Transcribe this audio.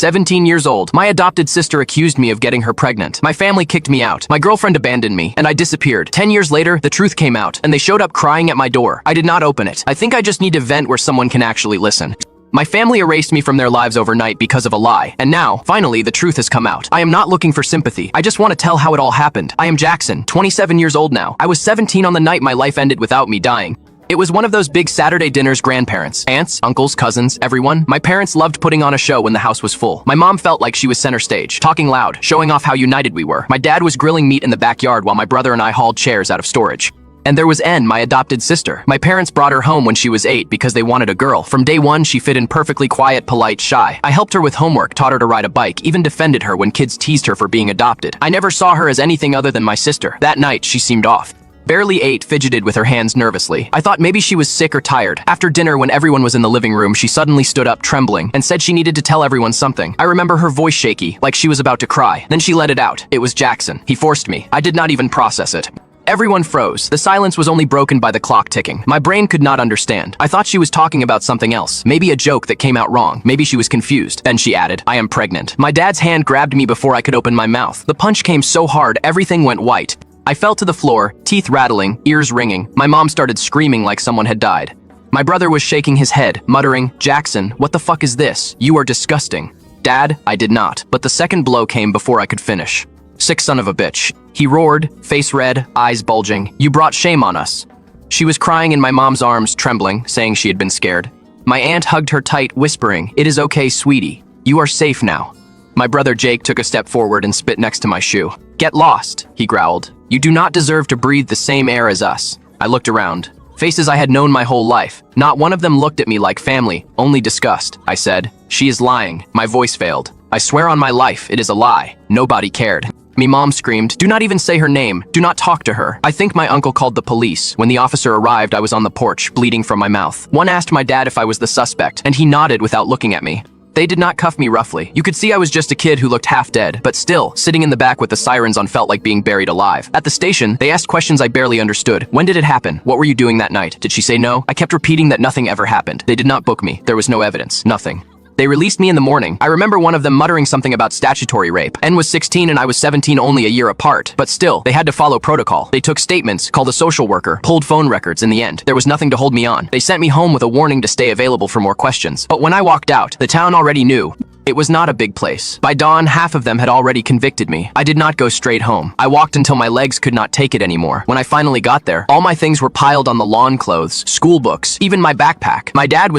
17 years old. My adopted sister accused me of getting her pregnant. My family kicked me out. My girlfriend abandoned me, and I disappeared. 10 years later, the truth came out, and they showed up crying at my door. I did not open it. I think I just need to vent where someone can actually listen. My family erased me from their lives overnight because of a lie, and now, finally, the truth has come out. I am not looking for sympathy. I just want to tell how it all happened. I am Jackson, 27 years old now. I was 17 on the night my life ended without me dying. It was one of those big Saturday dinners, grandparents, aunts, uncles, cousins, everyone. My parents loved putting on a show when the house was full. My mom felt like she was center stage, talking loud, showing off how united we were. My dad was grilling meat in the backyard while my brother and I hauled chairs out of storage. And there was N, my adopted sister. My parents brought her home when she was 8 because they wanted a girl. From day one, she fit in perfectly quiet, polite, shy. I helped her with homework, taught her to ride a bike, even defended her when kids teased her for being adopted. I never saw her as anything other than my sister. That night, she seemed off. Barely ate, fidgeted with her hands nervously. I thought maybe she was sick or tired. After dinner, when everyone was in the living room, she suddenly stood up, trembling, and said she needed to tell everyone something. I remember her voice shaky, like she was about to cry. Then she let it out. It was Jackson. He forced me. I did not even process it. Everyone froze. The silence was only broken by the clock ticking. My brain could not understand. I thought she was talking about something else. Maybe a joke that came out wrong. Maybe she was confused. Then she added, "I am pregnant." My dad's hand grabbed me before I could open my mouth. The punch came so hard, everything went white. I fell to the floor, teeth rattling, ears ringing. My mom started screaming like someone had died. My brother was shaking his head, muttering, "Jackson, what the fuck is this? You are disgusting." Dad, I did not, but the second blow came before I could finish. "Sick son of a bitch." He roared, face red, eyes bulging. "You brought shame on us." She was crying in my mom's arms, trembling, saying she had been scared. My aunt hugged her tight, whispering, "It is okay, sweetie. You are safe now." My brother Jake took a step forward and spit next to my shoe. "Get lost," he growled. "You do not deserve to breathe the same air as us." I looked around. Faces I had known my whole life. Not one of them looked at me like family, only disgust. I said, "She is lying." My voice failed. "I swear on my life, it is a lie." Nobody cared. Me mom screamed, "Do not even say her name. Do not talk to her." I think my uncle called the police. When the officer arrived, I was on the porch, bleeding from my mouth. One asked my dad if I was the suspect, and he nodded without looking at me. They did not cuff me roughly. You could see I was just a kid who looked half dead, but still, sitting in the back with the sirens on felt like being buried alive. At the station, they asked questions I barely understood. When did it happen? What were you doing that night? Did she say no? I kept repeating that nothing ever happened. They did not book me. There was no evidence. Nothing. They released me in the morning. I remember one of them muttering something about statutory rape. N was 16 and I was 17, only a year apart. But still, they had to follow protocol. They took statements, called a social worker, pulled phone records. In the end, there was nothing to hold me on. They sent me home with a warning to stay available for more questions. But when I walked out, the town already knew. It was not a big place. By dawn, half of them had already convicted me. I did not go straight home. I walked until my legs could not take it anymore. When I finally got there, all my things were piled on the lawn: clothes, school books, even my backpack. My dad was